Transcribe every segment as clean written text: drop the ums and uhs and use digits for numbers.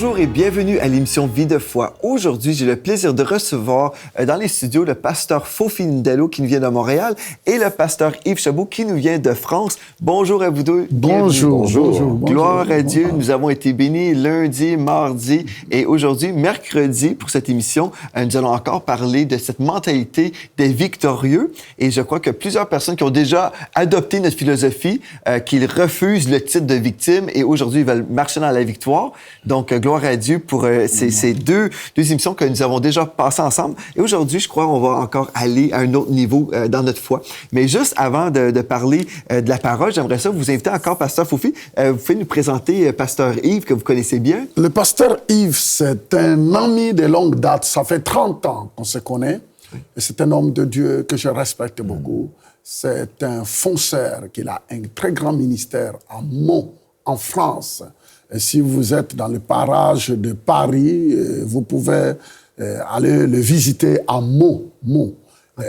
Bonjour et bienvenue à l'émission Vie de foi. Aujourd'hui, j'ai le plaisir de recevoir dans les studios le pasteur Fofi Ndello qui nous vient de Montréal et le pasteur Yves Chabot qui nous vient de France. Bonjour à vous deux. Bonjour. Gloire à Dieu. Nous avons été bénis lundi, mardi et aujourd'hui, mercredi, pour cette émission, nous allons encore parler de cette mentalité des victorieux. Et je crois que plusieurs personnes qui ont déjà adopté notre philosophie, qu'ils refusent le titre de victime et aujourd'hui, ils veulent marcher dans la victoire. Donc, gloire à Dieu pour ces deux émissions que nous avons déjà passées ensemble. Et aujourd'hui, je crois qu'on va encore aller à un autre niveau dans notre foi. Mais juste avant de parler de la parole, j'aimerais ça vous inviter encore, pasteur Fofi. Vous pouvez nous présenter pasteur Yves, que vous connaissez bien? Le pasteur Yves, c'est un ami de longue date. Ça fait 30 ans qu'on se connaît. Et c'est un homme de Dieu que je respecte beaucoup. C'est un fonceur qui a un très grand ministère à Meaux, en France. Et si vous êtes dans le parage de Paris, vous pouvez aller le visiter à Meaux. Okay.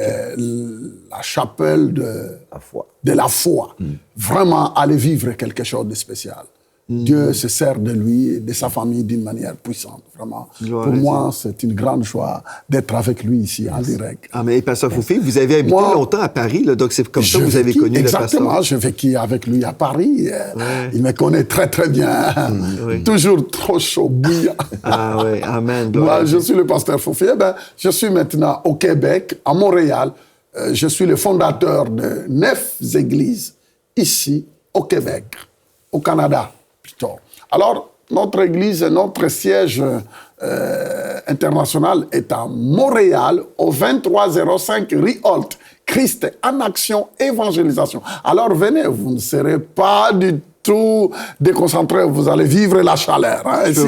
La chapelle de la foi. Vraiment, aller vivre quelque chose de spécial. Dieu se sert de lui et de sa famille d'une manière puissante. Vraiment, pour moi, c'est une grande joie d'être avec lui ici en direct. Ah, mais pasteur Fofi, vous avez habité longtemps à Paris, là, donc c'est comme ça que vous avez connu le pasteur. Exactement, j'ai vécu avec lui à Paris. Il me connaît très, très bien. Toujours trop chaud, bouillant. Ah oui, amen. Moi, je suis le pasteur Fofi. Je suis maintenant au Québec, à Montréal. Je suis le fondateur de 9 églises ici, au Québec, au Canada. Alors, notre église, notre siège international est à Montréal, au 2305 rue Holt. Christ en action, évangélisation. Alors, venez, vous ne serez pas du tout déconcentré, vous allez vivre la chaleur. Ici,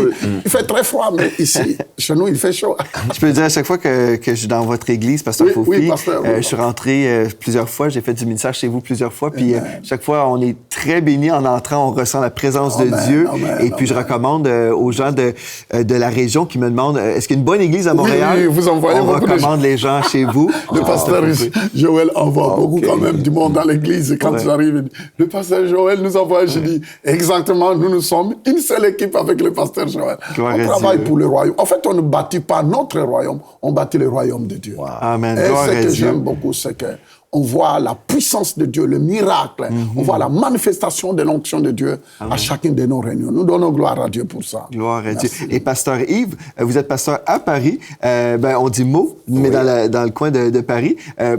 il fait très froid, mais ici, chez nous, il fait chaud. Je peux dire à chaque fois que je suis dans votre église, pasteur Fofi, je suis rentré plusieurs fois, j'ai fait du ministère chez vous plusieurs fois, puis chaque fois, on est très bénis en entrant, on ressent la présence de Dieu. Puis je recommande aux gens de la région qui me demandent, est-ce qu'il y a une bonne église à Montréal? Oui, vous envoyez on recommande les gens chez vous. Le pasteur Joël envoie beaucoup quand même du monde dans l'église. Quand j'arrive, le pasteur Joël nous envoie, je dis, exactement, nous sommes une seule équipe avec le pasteur Joël. On travaille pour le royaume. En fait, on ne bâtit pas notre royaume, on bâtit le royaume de Dieu. Amen. Et ce que j'aime beaucoup, c'est qu'on voit la puissance de Dieu, le miracle. On voit la manifestation de l'onction de Dieu à chacune de nos réunions. Nous donnons gloire à Dieu pour ça. Gloire à Dieu. Et pasteur Yves, vous êtes pasteur à Paris. On dit Meaux, mais dans le coin de Paris.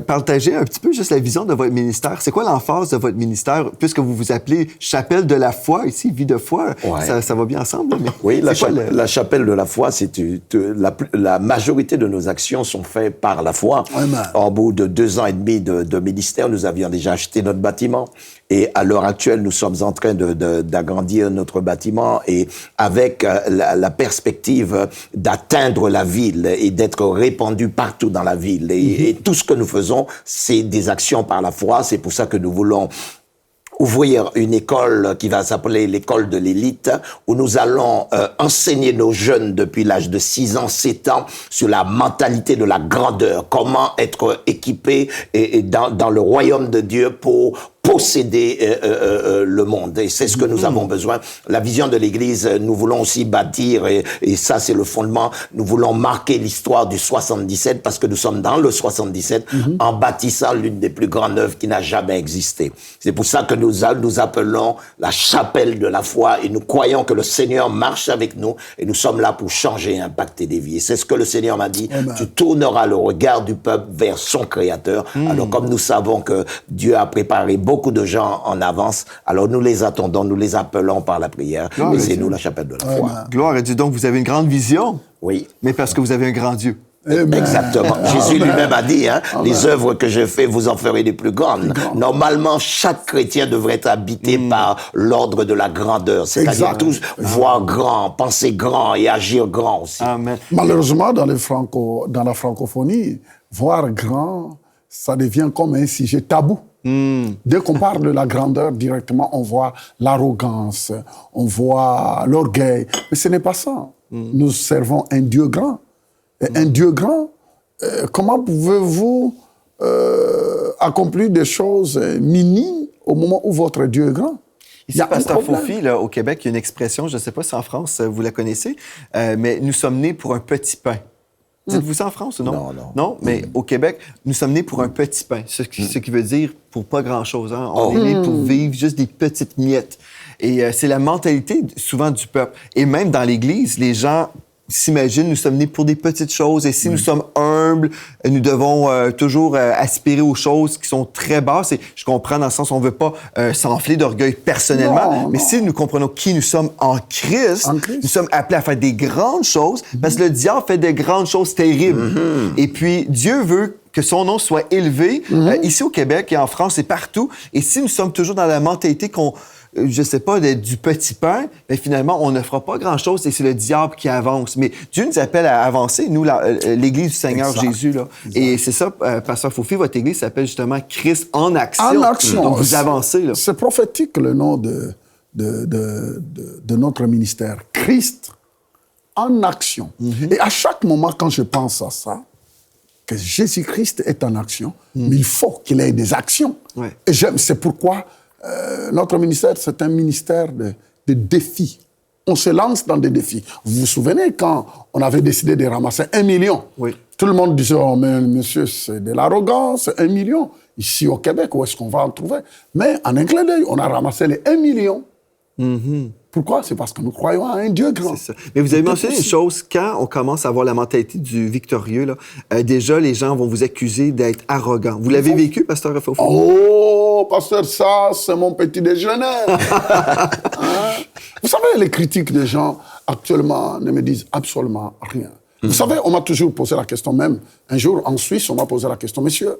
Partagez un petit peu juste la vision de votre ministère. C'est quoi l'emphase de votre ministère, puisque vous vous appelez Chapelle de la foi, ici, Vie de foi. Ça va bien ensemble. Mais oui, la Chapelle de la foi, c'est la majorité de nos actions sont faites par la foi. En bout de 2 ans et demi de ministère, nous avions déjà acheté notre bâtiment et à l'heure actuelle, nous sommes en train d'agrandir notre bâtiment et avec la perspective d'atteindre la ville et d'être répandu partout dans la ville. Et tout ce que nous faisons, c'est des actions par la foi. C'est pour ça que nous voulons ouvrir une école qui va s'appeler l'école de l'élite, où nous allons enseigner nos jeunes depuis l'âge de 6 ans, 7 ans, sur la mentalité de la grandeur, comment être équipé et dans le royaume de Dieu pour posséder le monde. Et c'est ce que nous avons besoin. La vision de l'Église, nous voulons aussi bâtir, et ça c'est le fondement, nous voulons marquer l'histoire du 77, parce que nous sommes dans le 77, en bâtissant l'une des plus grandes œuvres qui n'a jamais existé. C'est pour ça que nous appelons la chapelle de la foi, et nous croyons que le Seigneur marche avec nous, et nous sommes là pour changer et impacter des vies. Et c'est ce que le Seigneur m'a dit. Tu tourneras le regard du peuple vers son Créateur. Alors comme nous savons que Dieu a préparé beaucoup de gens en avance, alors nous les attendons, nous les appelons par la prière, et c'est nous la chapelle de la foi. Gloire à Dieu. Donc vous avez une grande vision, mais parce que vous avez un grand Dieu. Exactement. Jésus lui-même a dit, les œuvres que je fais, vous en ferez des plus grandes. Normalement, chaque chrétien devrait être habité par l'ordre de la grandeur. C'est-à-dire tous voir grand, penser grand et agir grand aussi. Amen. Malheureusement, dans la francophonie, voir grand, ça devient comme un sujet tabou. Dès qu'on parle de la grandeur, directement, on voit l'arrogance, on voit l'orgueil. Mais ce n'est pas ça. Nous servons un Dieu grand. Et un Dieu grand, comment pouvez-vous accomplir des choses minimes au moment où votre Dieu est grand? Ici, Pasteur Fofi, là, au Québec, il y a une expression, je ne sais pas si en France, vous la connaissez, mais nous sommes nés pour un petit pain. Dites-vous ça en France ou non? Non, non. Non, mais au Québec, nous sommes nés pour un petit pain. Ce qui veut dire pour pas grand-chose. Hein? On est nés pour vivre juste des petites miettes. Et c'est la mentalité souvent du peuple. Et même dans l'Église, les gens s'imaginent, nous sommes nés pour des petites choses. Et si nous sommes humbles, nous devons toujours aspirer aux choses qui sont très basses. Et je comprends dans le sens où on ne veut pas s'enfler d'orgueil personnellement. Mais si nous comprenons qui nous sommes en Christ, nous sommes appelés à faire des grandes choses parce que le diable fait des grandes choses terribles. Et puis, Dieu veut que son nom soit élevé ici au Québec et en France et partout. Et si nous sommes toujours dans la mentalité qu'on je sais pas, du petit pain, mais finalement, on ne fera pas grand-chose et c'est le diable qui avance. Mais Dieu nous appelle à avancer, nous, l'Église du Seigneur Jésus. Là. Et c'est ça, Pasteur Fofi, votre Église s'appelle justement Christ en action. En action. Donc, vous avancez. Là. C'est prophétique, le nom de notre ministère. Christ en action. Et à chaque moment, quand je pense à ça, que Jésus-Christ est en action, mais il faut qu'il ait des actions. Ouais. Et c'est pourquoi notre ministère, c'est un ministère de défis. On se lance dans des défis. Vous vous souvenez quand on avait décidé de ramasser 1 million? Oui. Tout le monde disait, oh, mais monsieur, c'est de l'arrogance, 1 million. Ici au Québec, où est-ce qu'on va en trouver? Mais en un clin d'œil, on a ramassé les 1 million. Pourquoi? C'est parce que nous croyons à un Dieu grand. C'est ça. Mais vous avez mentionné une chose, quand on commence à avoir la mentalité du victorieux, là, déjà, les gens vont vous accuser d'être arrogant. Vous l'avez vécu, Pasteur Fofi? Oh, Pasteur, ça, c'est mon petit déjeuner. Vous savez, les critiques des gens, actuellement, ne me disent absolument rien. Vous savez, on m'a toujours posé la question, même un jour, en Suisse, on m'a posé la question, monsieur,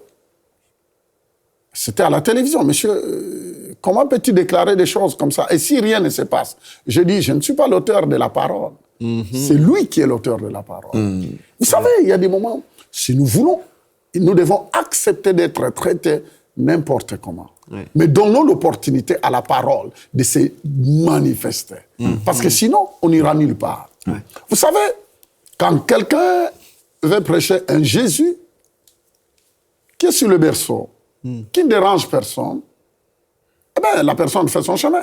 c'était à la télévision, monsieur, comment peux-tu déclarer des choses comme ça? Et si rien ne se passe? Je dis, je ne suis pas l'auteur de la parole. C'est lui qui est l'auteur de la parole. Vous savez, il y a des moments, si nous voulons, nous devons accepter d'être traités n'importe comment. Mais donnons l'opportunité à la parole de se manifester. Parce que sinon, on n'ira nulle part. Vous savez, quand quelqu'un veut prêcher un Jésus qui est sur le berceau, qui ne dérange personne, eh bien, la personne fait son chemin.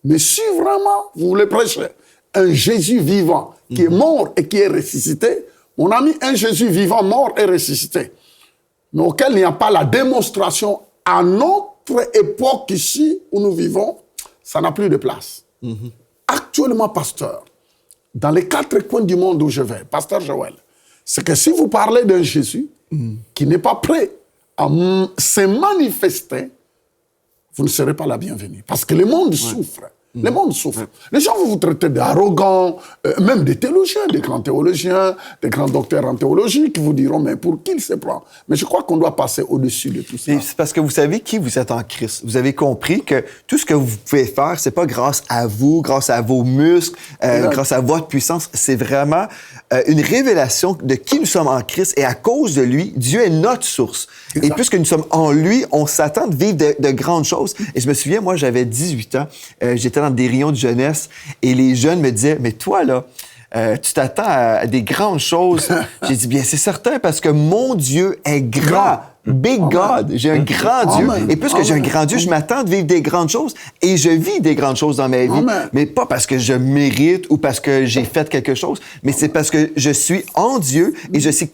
Mais si vraiment vous voulez prêcher un Jésus vivant qui est mort et qui est ressuscité, mon ami, un Jésus vivant, mort et ressuscité, mais auquel il n'y a pas la démonstration à notre époque ici où nous vivons, ça n'a plus de place. Actuellement, pasteur, dans les 4 coins du monde où je vais, pasteur Joël, c'est que si vous parlez d'un Jésus qui n'est pas prêt à se manifester, vous ne serez pas la bienvenue. Parce que le monde souffre. Le monde souffre. Les gens vont vous traiter d'arrogants, même des théologiens, des grands théologiens, des grands docteurs en théologie qui vous diront, mais pour qui il se prend? Mais je crois qu'on doit passer au-dessus de tout ça. C'est parce que vous savez qui vous êtes en Christ. Vous avez compris que tout ce que vous pouvez faire, c'est pas grâce à vous, grâce à vos muscles, grâce à votre puissance. C'est vraiment une révélation de qui nous sommes en Christ. Et à cause de lui, Dieu est notre source. Exact. Et puisque nous sommes en lui, on s'attend de vivre de grandes choses. Et je me souviens, moi, j'avais 18 ans. J'étais dans des réunions de jeunesse et les jeunes me disaient, mais toi, là, tu t'attends à des grandes choses. J'ai dit, bien, c'est certain parce que mon Dieu est grand. Big God. J'ai un grand Dieu. Et puisque j'ai un grand Dieu, je m'attends de vivre des grandes choses et je vis des grandes choses dans ma vie. Mais pas parce que je mérite ou parce que j'ai fait quelque chose, mais c'est parce que je suis en Dieu et je sais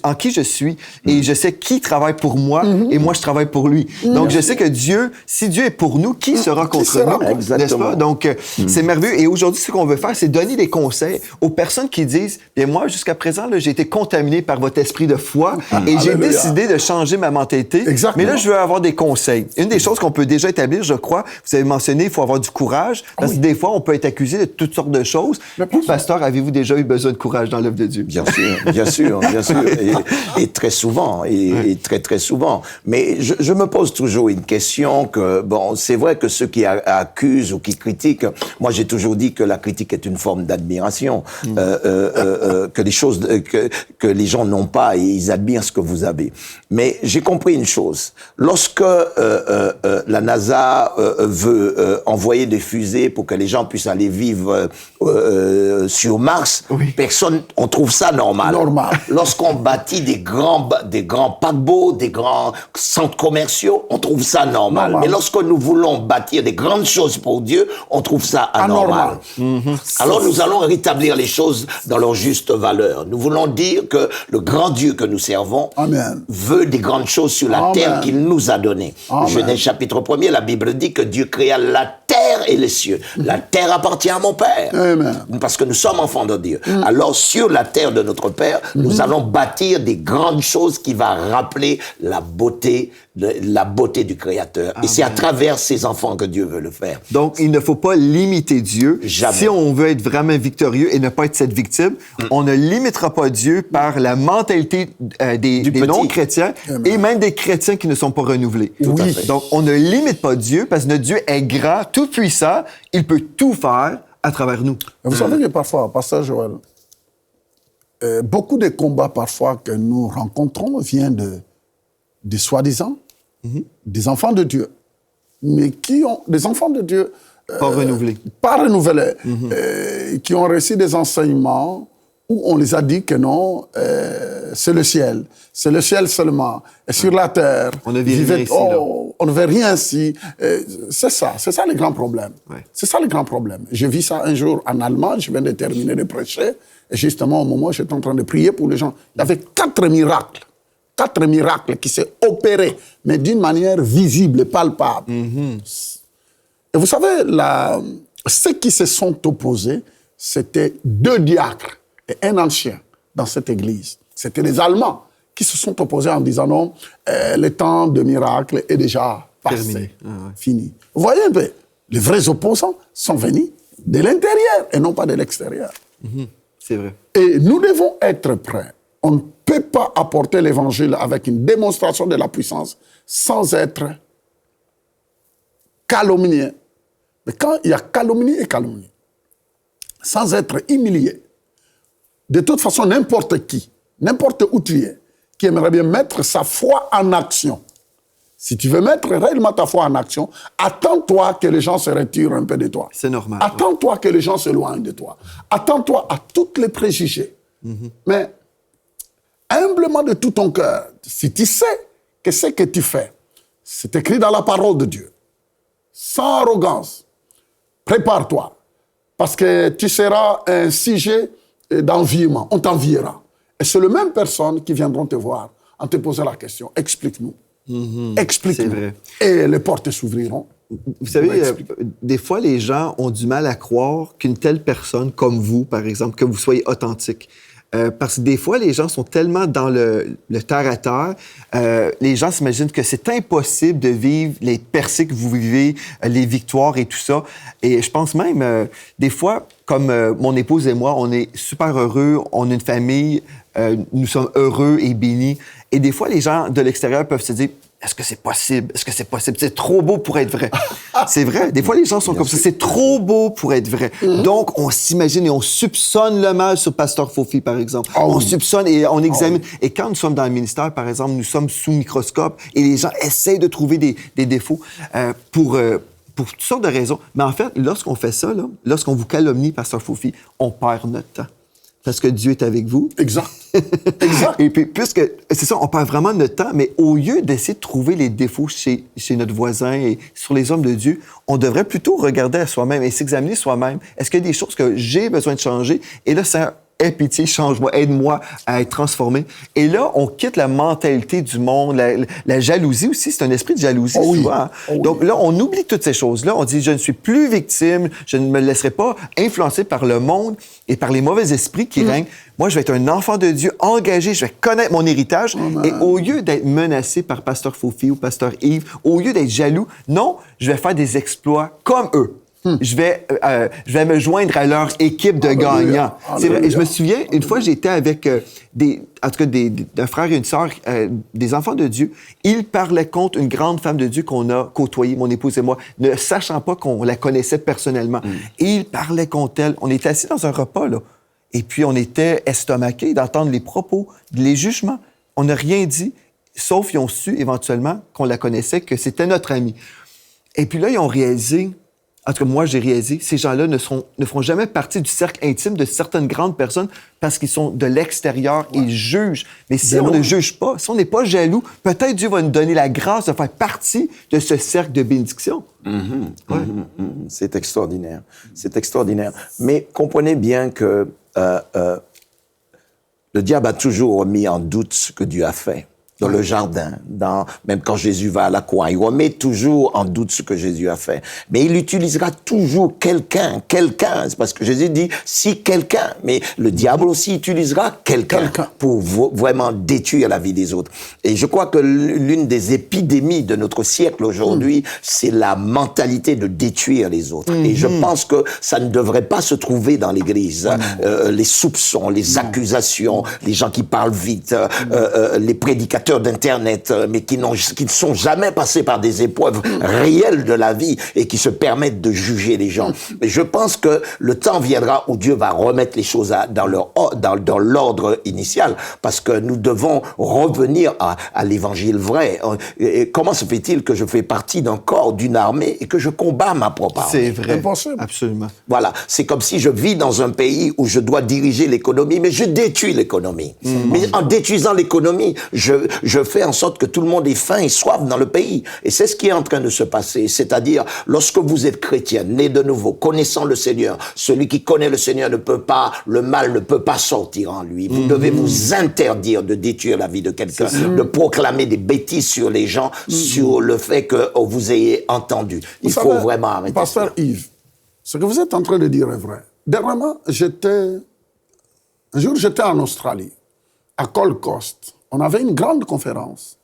en qui je suis et je sais qui travaille pour moi et moi, je travaille pour lui. Donc, je sais que Dieu, si Dieu est pour nous, qui sera contre nous? N'est-ce pas? Donc, c'est merveilleux. Et aujourd'hui, ce qu'on veut faire, c'est donner des conseils aux personnes qui disent, bien, moi, jusqu'à présent, là, j'ai été contaminé par votre esprit de foi et j'ai décidé de changer ma mentalité. Exactement. Mais là, je veux avoir des conseils. Une des choses qu'on peut déjà établir, je crois, vous avez mentionné, il faut avoir du courage, parce que des fois, on peut être accusé de toutes sortes de choses. Vous, pasteur, avez-vous déjà eu besoin de courage dans l'œuvre de Dieu? Bien sûr, bien sûr, bien sûr. Et très souvent, et très, très souvent. Mais je me pose toujours une question que, bon, c'est vrai que ceux qui accusent ou qui critiquent, moi, j'ai toujours dit que la critique est une forme d'admiration, que les choses que les gens n'ont pas et ils admirent ce que vous avez. Mais j'ai compris une chose. Lorsque la NASA veut envoyer des fusées pour que les gens puissent aller vivre sur Mars, personne, on trouve ça normal. Lorsqu'on bâtit des grands paquebots, des grands centres commerciaux, on trouve ça normal. Mais lorsque nous voulons bâtir des grandes choses pour Dieu, on trouve ça anormal. Alors nous allons rétablir les choses dans leur juste valeur. Nous voulons dire que le grand Dieu que nous servons veut des grandes choses sur la terre qu'il nous a données. Genèse chapitre 1er, la Bible dit que Dieu créa la terre et les cieux. La terre appartient à mon Père. Parce que nous sommes enfants de Dieu. Alors sur la terre de notre Père, nous allons bâtir des grandes choses qui vont rappeler la beauté du Créateur. Et c'est à travers ses enfants que Dieu veut le faire. Donc, il ne faut pas limiter Dieu. Jamais. Si on veut être vraiment victorieux et ne pas être cette victime, on ne limitera pas Dieu par la mentalité des non-chrétiens et même des chrétiens qui ne sont pas renouvelés. Donc, on ne limite pas Dieu parce que notre Dieu est grand, tout puissant, il peut tout faire à travers nous. Vous savez que parfois, Pasteur Joël, beaucoup de combats parfois que nous rencontrons viennent des soi-disant, des enfants de Dieu, mais qui ont des enfants de Dieu pas renouvelés. Pas renouvelés, qui ont reçu des enseignements où on les a dit que non, c'est le ciel seulement, et sur la terre, on ne vit rien ici, on ne veut rien ici. C'est ça le grand problème. C'est ça le grand problème. Je vis ça un jour en Allemagne, je viens de terminer de prêcher, et justement au moment où j'étais en train de prier pour les gens, il y avait 4 miracles qui s'est opéré, mais d'une manière visible et palpable. Et vous savez, ceux qui se sont opposés, c'était 2 diacres et un ancien dans cette église. C'était les Allemands qui se sont opposés en disant non, le temps de miracle est déjà passé, fini. Vous voyez un peu, les vrais opposants sont venus de l'intérieur et non pas de l'extérieur. C'est vrai. Et nous devons être prêts. On ne peut pas apporter l'évangile avec une démonstration de la puissance sans être calomnié. Mais quand il y a calomnie et calomnie, sans être humilié, de toute façon, n'importe qui, n'importe où tu es, qui aimerait bien mettre sa foi en action, si tu veux mettre réellement ta foi en action, attends-toi que les gens se retirent un peu de toi. C'est normal. Attends-toi que les gens s'éloignent de toi. Attends-toi à tous les préjugés. Mais humblement de tout ton cœur, si tu sais que ce que tu fais, c'est écrit dans la parole de Dieu, sans arrogance, prépare-toi, parce que tu seras un sujet d'enviement, on t'enviera. Et c'est les mêmes personnes qui viendront te voir en te posant la question, explique-nous. Explique-nous. C'est vrai. Et les portes s'ouvriront. Vous savez, des fois, les gens ont du mal à croire qu'une telle personne comme vous, par exemple, que vous soyez authentique. Parce que des fois, les gens sont tellement dans le terre-à-terre, les gens s'imaginent que c'est impossible de vivre les percées que vous vivez, les victoires et tout ça. Et je pense même, des fois, comme mon épouse et moi, on est super heureux, on a une famille, nous sommes heureux et bénis. Et des fois, les gens de l'extérieur peuvent se dire, est-ce que c'est possible? Est-ce que c'est possible? C'est trop beau pour être vrai. C'est vrai. Des fois, les gens sont comme ça. C'est trop beau pour être vrai. Donc, on s'imagine et on soupçonne le mal sur Pasteur Fofi, par exemple. On soupçonne et on examine. Et quand nous sommes dans le ministère, par exemple, nous sommes sous microscope et les gens essayent de trouver des défauts pour toutes sortes de raisons. Mais en fait, lorsqu'on fait ça, lorsqu'on vous calomnie, Pasteur Fofi, on perd notre temps. Parce que Dieu est avec vous. Exact. Exact. Et puis, puisque, c'est ça, on perd vraiment notre temps, mais au lieu d'essayer de trouver les défauts chez notre voisin et sur les hommes de Dieu, on devrait plutôt regarder à soi-même et s'examiner soi-même. Est-ce qu'il y a des choses que j'ai besoin de changer? Et là, ça, aie pitié, change-moi, aide-moi à être transformé. Et là, on quitte la mentalité du monde, la jalousie aussi, c'est un esprit de jalousie souvent. Hein? Donc là, on oublie toutes ces choses-là. On dit, je ne suis plus victime, je ne me laisserai pas influencer par le monde et par les mauvais esprits qui règnent. Moi, je vais être un enfant de Dieu engagé, je vais connaître mon héritage. Et au lieu d'être menacé par Pasteur Fofi ou Pasteur Yves, au lieu d'être jaloux, non, je vais faire des exploits comme eux. Je vais me joindre à leur équipe de gagnants. C'est vrai. Et je me souviens, une fois, j'étais avec un frère et une sœur, des enfants de Dieu. Ils parlaient contre une grande femme de Dieu qu'on a côtoyée, mon épouse et moi, ne sachant pas qu'on la connaissait personnellement. Et ils parlaient contre elle. On était assis dans un repas, là. Et puis, on était estomaqués d'entendre les propos, les jugements. On n'a rien dit. sauf ils ont su éventuellement qu'on la connaissait, que c'était notre amie. Et puis là, ils ont réalisé, en tout cas, moi, j'ai réalisé, ces gens-là ne feront jamais partie du cercle intime de certaines grandes personnes parce qu'ils sont de l'extérieur et ils jugent. Mais si on ne juge pas, si on n'est pas jaloux, peut-être Dieu va nous donner la grâce de faire partie de ce cercle de bénédiction. C'est extraordinaire. C'est extraordinaire. Mais comprenez bien que le diable a toujours remis en doute ce que Dieu a fait. Dans le jardin, même quand Jésus va à la croix, il remet toujours en doute ce que Jésus a fait. Mais il utilisera toujours quelqu'un. C'est parce que Jésus dit, si quelqu'un, mais le diable aussi utilisera quelqu'un pour vraiment détruire la vie des autres. Et je crois que l'une des épidémies de notre siècle aujourd'hui, c'est la mentalité de détruire les autres. Et je pense que ça ne devrait pas se trouver dans l'Église. Les soupçons, les accusations, les gens qui parlent vite, les prédicateurs d'Internet, mais qui ne sont jamais passés par des épreuves réelles de la vie et qui se permettent de juger les gens. Mais je pense que le temps viendra où Dieu va remettre les choses dans l'ordre initial, parce que nous devons revenir à l'évangile vrai. Et comment se fait-il que je fais partie d'un corps, d'une armée, et que je combats ma propre armée? C'est vrai. Impossible. Absolument. Voilà. C'est comme si je vis dans un pays où je dois diriger l'économie, mais je détruis l'économie. Mais en détruisant l'économie, je fais en sorte que tout le monde ait faim et soif dans le pays. Et c'est ce qui est en train de se passer. C'est-à-dire, lorsque vous êtes chrétien, né de nouveau, connaissant le Seigneur, celui qui connaît le Seigneur le mal ne peut pas sortir en lui. Vous devez vous interdire de détruire la vie de quelqu'un, de proclamer des bêtises sur les gens, sur le fait que vous ayez entendu. Il faut vraiment arrêter. Pasteur Yves, ce que vous êtes en train de dire est vrai. Dernièrement, un jour, j'étais en Australie, à Gold Coast. On avait une grande conférence.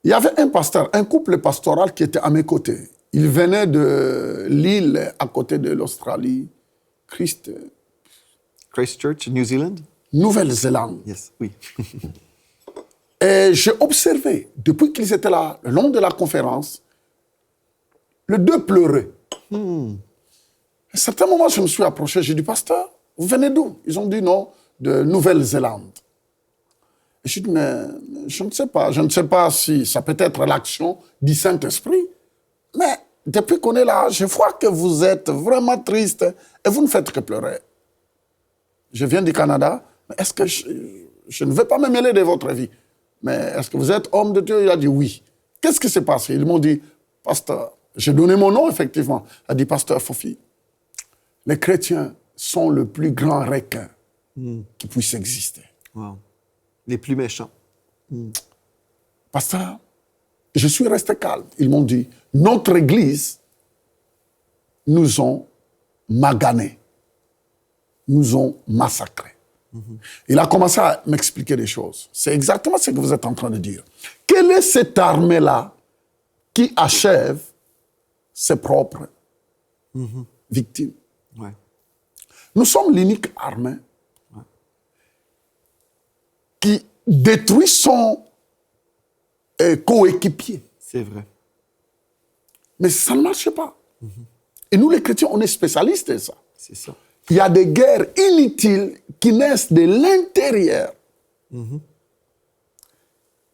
Il y avait un pasteur, un couple pastoral qui était à mes côtés. Il venait de l'île à côté de l'Australie, Christchurch, New Zealand? Nouvelle-Zélande. Yes, oui. Et j'ai observé, depuis qu'ils étaient là, le long de la conférence, les deux pleuraient. À un certain moment, je me suis approché, j'ai dit, pasteur, vous venez d'où? Ils ont dit non, de Nouvelle-Zélande. Et je dis, mais je ne sais pas si ça peut être l'action du Saint-Esprit, mais depuis qu'on est là, je vois que vous êtes vraiment triste et vous ne faites que pleurer. Je viens du Canada, mais est-ce que je ne vais pas me mêler de votre vie, mais est-ce que vous êtes homme de Dieu? Il a dit oui. Qu'est-ce qui s'est passé? Ils m'ont dit, pasteur, j'ai donné mon nom, effectivement. Il a dit, pasteur Fofi, les chrétiens sont le plus grand requin qui puisse exister. Wow. Les plus méchants. Pasteur, je suis resté calme. Ils m'ont dit, notre église nous ont maganés, nous ont massacrés. Il a commencé à m'expliquer des choses. C'est exactement ce que vous êtes en train de dire. Quelle est cette armée-là qui achève ses propres victimes? Ouais. Nous sommes l'unique armée qui détruit son coéquipier. C'est vrai. Mais ça ne marche pas. Et nous, les chrétiens, on est spécialistes de ça. C'est ça. Il y a des guerres inutiles qui naissent de l'intérieur.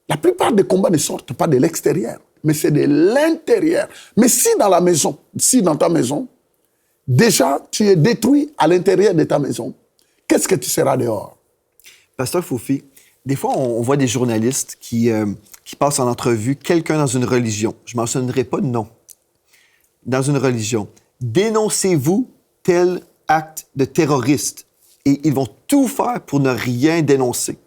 La plupart des combats ne sortent pas de l'extérieur, mais c'est de l'intérieur. Mais si dans la maison, si dans ta maison, déjà tu es détruit à l'intérieur de ta maison, qu'est-ce que tu seras dehors? Pasteur Fofi, des fois, on voit des journalistes qui passent en entrevue quelqu'un dans une religion. Je ne mentionnerai pas de nom. Dans une religion. Dénoncez-vous tel acte de terroriste. Et ils vont tout faire pour ne rien dénoncer.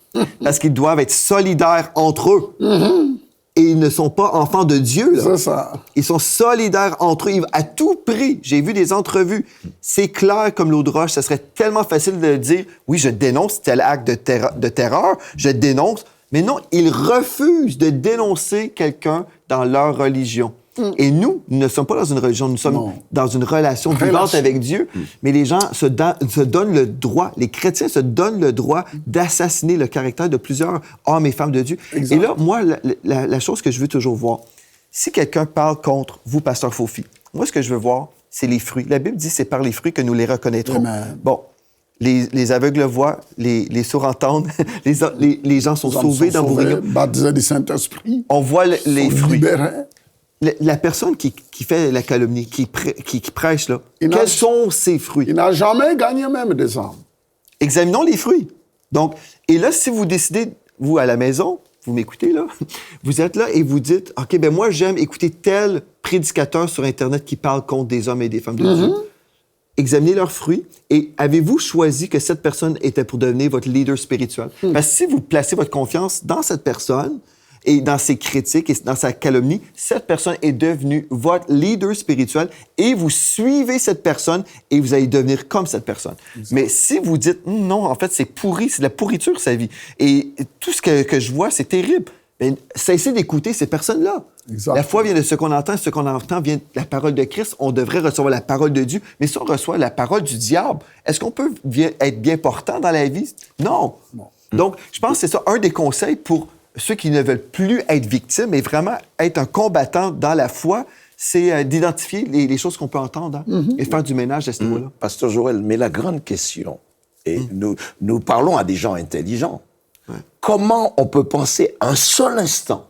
Parce qu'ils doivent être solidaires entre eux. Et ils ne sont pas enfants de Dieu. Là. C'est ça. Ils sont solidaires entre eux. À tout prix, j'ai vu des entrevues. C'est clair comme l'eau de roche. Ça serait tellement facile de dire, oui, je dénonce tel acte de terreur. Je dénonce. Mais non, ils refusent de dénoncer quelqu'un dans leur religion. Et nous ne sommes pas dans une religion, nous sommes dans une relation vivante avec Dieu, mais les gens se donnent le droit, les chrétiens se donnent le droit d'assassiner le caractère de plusieurs hommes et femmes de Dieu. Exact. Et là, moi, la chose que je veux toujours voir, si quelqu'un parle contre vous, pasteur Fofi, moi, ce que je veux voir, c'est les fruits. La Bible dit c'est par les fruits que nous les reconnaîtrons. Amen. Bon, les aveugles voient, les sourds entendent, les gens sont sauvés dans vos rigoles. Baptisés du Saint-Esprit. On voit les fruits. Libérés. La personne qui fait la calomnie, qui prêche, là, quels sont ses fruits? Il n'a jamais gagné même des âmes. Examinons les fruits. Donc, et là, si vous décidez, vous, à la maison, vous m'écoutez, là, vous êtes là et vous dites, OK, ben moi, j'aime écouter tel prédicateur sur Internet qui parle contre des hommes et des femmes de Dieu. Examinez leurs fruits et avez-vous choisi que cette personne était pour devenir votre leader spirituel? Parce que si vous placez votre confiance dans cette personne et dans ses critiques et dans sa calomnie, cette personne est devenue votre leader spirituel et vous suivez cette personne et vous allez devenir comme cette personne. Exact. Mais si vous dites, non, en fait, c'est pourri, c'est de la pourriture, sa vie, et tout ce que je vois, c'est terrible, bien, cessez d'écouter ces personnes-là. Exact. La foi vient de ce qu'on entend vient de la parole de Christ. On devrait recevoir la parole de Dieu. Mais si on reçoit la parole du diable, est-ce qu'on peut être bien portant dans la vie? Non. Donc, je pense que c'est ça, un des conseils pour ceux qui ne veulent plus être victimes et vraiment être un combattant dans la foi, c'est d'identifier les choses qu'on peut entendre et faire du ménage à ce niveau-là. Pasteur Joël, mais la grande question, et nous parlons à des gens intelligents, comment on peut penser un seul instant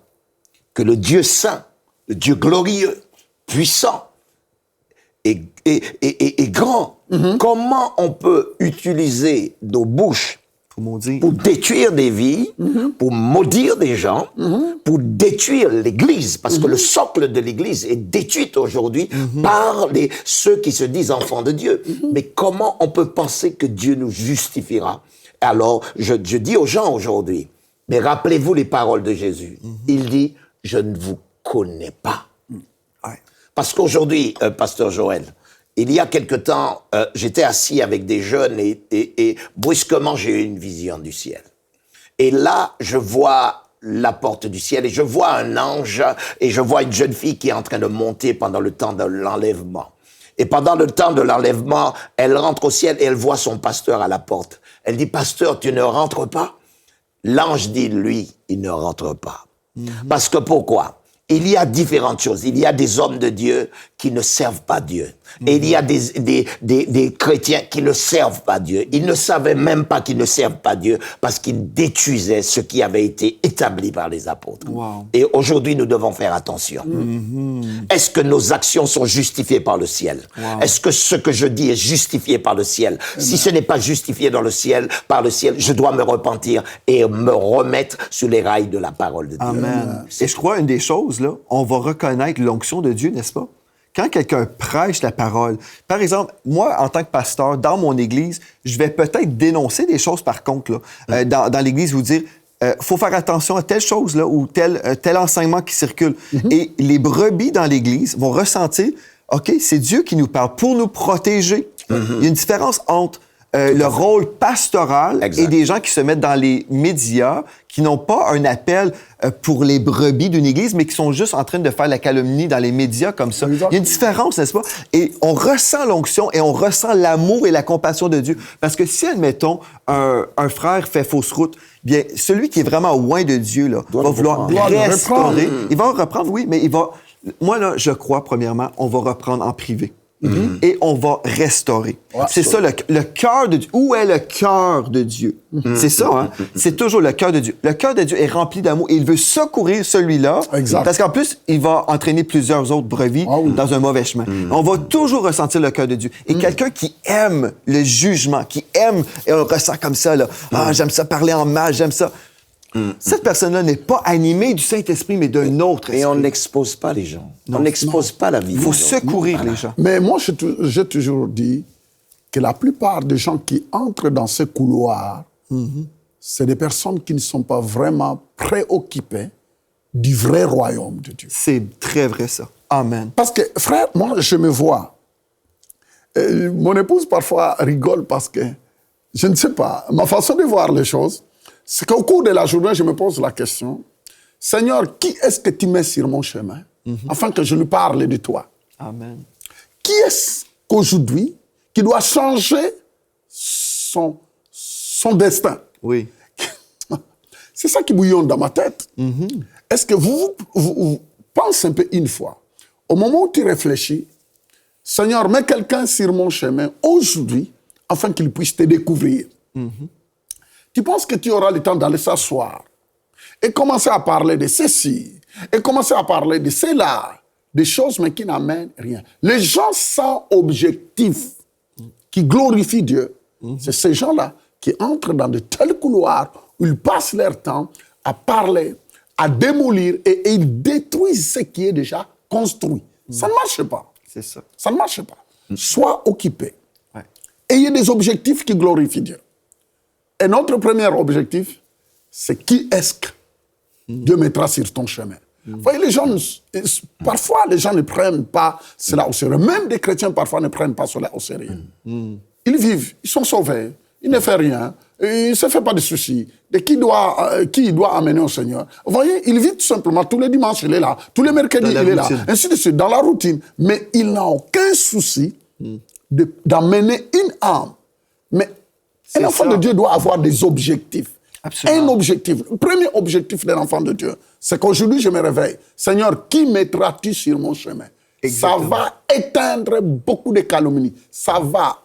que le Dieu saint, le Dieu glorieux, puissant et grand, comment on peut utiliser nos bouches pour détruire des vies, pour maudire des gens, pour détruire l'Église, parce que le socle de l'Église est détruit aujourd'hui par ceux qui se disent enfants de Dieu. Mais comment on peut penser que Dieu nous justifiera? Alors, je dis aux gens aujourd'hui, mais rappelez-vous les paroles de Jésus. Il dit, je ne vous connais pas. Parce qu'aujourd'hui, Pasteur Joël, il y a quelque temps, j'étais assis avec des jeunes et brusquement, j'ai eu une vision du ciel. Et là, je vois la porte du ciel et je vois un ange et je vois une jeune fille qui est en train de monter pendant le temps de l'enlèvement. Et pendant le temps de l'enlèvement, elle rentre au ciel et elle voit son pasteur à la porte. Elle dit, pasteur, tu ne rentres pas? L'ange dit, lui, il ne rentre pas. Parce que pourquoi? Il y a différentes choses. Il y a des hommes de Dieu qui ne servent pas Dieu. Et il y a des chrétiens qui ne servent pas Dieu. Ils ne savaient même pas qu'ils ne servent pas Dieu parce qu'ils détruisaient ce qui avait été établi par les apôtres. Wow. Et aujourd'hui, nous devons faire attention. Est-ce que nos actions sont justifiées par le ciel? Wow. Est-ce que ce que je dis est justifié par le ciel? Si ce n'est pas justifié par le ciel, je dois me repentir et me remettre sur les rails de la parole de Dieu. Amen. Et je crois une des choses, là, on va reconnaître l'onction de Dieu, n'est-ce pas? Quand quelqu'un prêche la parole, par exemple, moi, en tant que pasteur, dans mon église, je vais peut-être dénoncer des choses, par contre, là, dans l'église, vous dire, faut faire attention à telle chose, là, ou tel enseignement qui circule. Et les brebis dans l'église vont ressentir, OK, c'est Dieu qui nous parle pour nous protéger. Il y a une différence entre le rôle pastoral et des gens qui se mettent dans les médias, qui n'ont pas un appel pour les brebis d'une église, mais qui sont juste en train de faire la calomnie dans les médias comme ça. Il y a une différence, n'est-ce pas? Et on ressent l'onction et on ressent l'amour et la compassion de Dieu. Parce que si, admettons, un frère fait fausse route, bien, celui qui est vraiment loin de Dieu, là, va vouloir restaurer. Il va reprendre, oui, mais il va... Moi, là, je crois, premièrement, on va reprendre en privé. Et on va restaurer. C'est ça, le cœur de Dieu. Où est le cœur de Dieu? C'est ça, hein? C'est toujours le cœur de Dieu. Le cœur de Dieu est rempli d'amour et il veut secourir celui-là. Parce qu'en plus, il va entraîner plusieurs autres brebis dans un mauvais chemin. On va toujours ressentir le cœur de Dieu. Et quelqu'un qui aime le jugement, qui aime, et on le ressent comme ça, là. Ah, j'aime ça parler en mal, j'aime ça. Cette personne-là n'est pas animée du Saint-Esprit, mais d'un autre esprit. Et on n'expose pas les gens. On n'expose pas la vie. Il faut secourir les gens. Mais moi, j'ai toujours dit que la plupart des gens qui entrent dans ces couloirs, c'est des personnes qui ne sont pas vraiment préoccupées du vrai royaume de Dieu. C'est très vrai, ça. Amen. Parce que, frère, moi, je me vois. Mon épouse, parfois, rigole parce que, je ne sais pas, ma façon de voir les choses, c'est qu'au cours de la journée, je me pose la question, Seigneur, qui est-ce que tu mets sur mon chemin afin que je lui parle de toi? Amen. Qui est-ce qu'aujourd'hui qui doit changer son destin? Oui. C'est ça qui bouillonne dans ma tête. Est-ce que vous pensez un peu une fois, au moment où tu réfléchis, Seigneur, mets quelqu'un sur mon chemin aujourd'hui afin qu'il puisse te découvrir. Tu penses que tu auras le temps d'aller s'asseoir et commencer à parler de ceci, et commencer à parler de cela, des choses mais qui n'amènent rien. Les gens sans objectif qui glorifient Dieu, c'est ces gens-là qui entrent dans de tels couloirs où ils passent leur temps à parler, à démolir et ils détruisent ce qui est déjà construit. Ça ne marche pas. C'est ça. Ça ne marche pas. Sois occupé. Ouais. Ayez des objectifs qui glorifient Dieu. Et notre premier objectif, c'est qui est-ce que Dieu mettra sur ton chemin. Vous voyez, les gens, parfois, les gens ne prennent pas cela au sérieux. Même des chrétiens, parfois, ne prennent pas cela au sérieux. Ils vivent, ils sont sauvés, ils ne font rien, ils ne se font pas de soucis. De qui il doit amener au Seigneur. Vous voyez, il vit tout simplement, tous les dimanches, il est là, tous les mercredis, il est là, ainsi de suite, dans la routine. Mais il n'a aucun souci d'amener une âme. Mais un enfant de Dieu doit avoir des objectifs. Absolument. Un objectif. Le premier objectif d'un enfant de Dieu, c'est qu'aujourd'hui, je me réveille. Seigneur, qui mettras-tu sur mon chemin? Exactement. Ça va éteindre beaucoup de calomnies. Ça va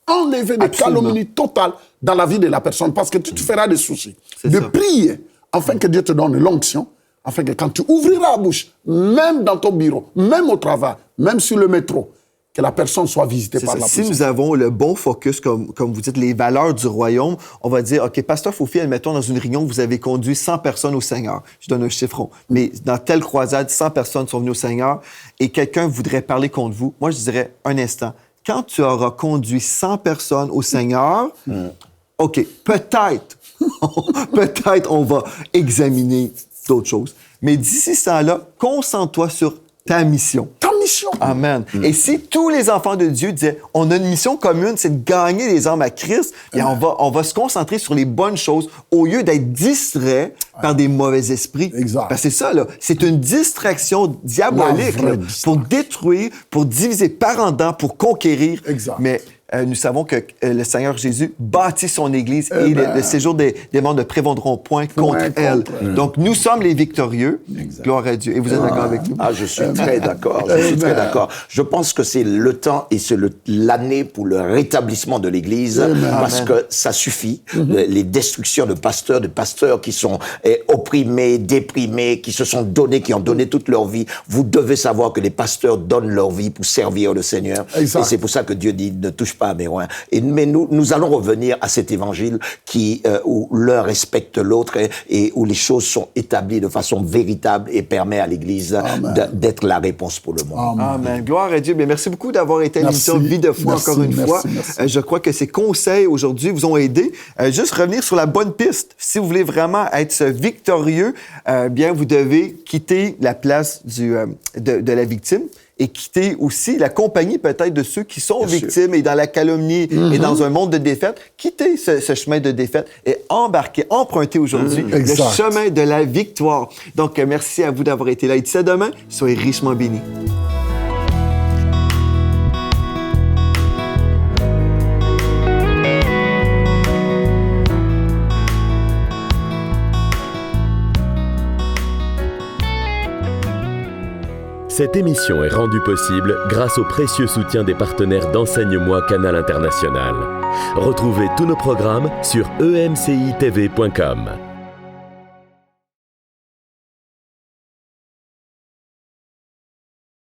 enlever des calomnies totales dans la vie de la personne parce que tu te feras des soucis. De prier afin que Dieu te donne l'onction, afin que quand tu ouvriras la bouche, même dans ton bureau, même au travail, même sur le métro, que la personne soit visitée par la puissance. Si nous avons le bon focus, comme vous dites, les valeurs du royaume, on va dire, OK, Pasteur Fofi, admettons, dans une réunion, vous avez conduit 100 personnes au Seigneur. Je donne un chiffron. Mais dans telle croisade, 100 personnes sont venues au Seigneur et quelqu'un voudrait parler contre vous. Moi, je dirais, un instant, quand tu auras conduit 100 personnes au Seigneur, OK, peut-être on va examiner d'autres choses. Mais d'ici ça là, concentre-toi sur ta mission. Ta mission. Amen. Et si tous les enfants de Dieu disaient, on a une mission commune, c'est de gagner les âmes à Christ, et on va se concentrer sur les bonnes choses au lieu d'être distrait par des mauvais esprits. Exact. Parce que c'est ça, là. C'est une distraction diabolique là, pour détruire, pour diviser par en dedans, pour conquérir. Exact. Mais nous savons que le Seigneur Jésus bâtit son Église et le séjour des démons ne prévaudront point contre elle. Donc, nous sommes les victorieux. Exact. Gloire à Dieu. Et vous êtes d'accord avec nous? Ah, je suis très d'accord. Je suis très d'accord. Je pense que c'est le temps et c'est l'année pour le rétablissement de l'Église parce que ça suffit. Les destructions de pasteurs qui sont opprimés, déprimés, qui se sont donnés, qui ont donné toute leur vie. Vous devez savoir que les pasteurs donnent leur vie pour servir le Seigneur. Exact. Et c'est pour ça que Dieu dit, ne touche pas à mes rois. Mais nous allons revenir à cet évangile où l'un respecte l'autre et où les choses sont établies de façon véritable et permet à l'Église d'être la réponse pour le monde. Amen. Gloire à Dieu. Mais merci beaucoup d'avoir été à l'émission Vie de foi encore une fois. Merci. Je crois que ces conseils aujourd'hui vous ont aidé. Juste revenir sur la bonne piste. Si vous voulez vraiment être victorieux, bien vous devez quitter la place de la victime. Et quitter aussi la compagnie peut-être de ceux qui sont victimes et dans la calomnie et dans un monde de défaite. Quitter ce chemin de défaite et emprunter aujourd'hui le chemin de la victoire. Donc, merci à vous d'avoir été là. Et d'ici à demain, soyez richement bénis. Cette émission est rendue possible grâce au précieux soutien des partenaires d'Enseigne-moi Canal International. Retrouvez tous nos programmes sur emcitv.com.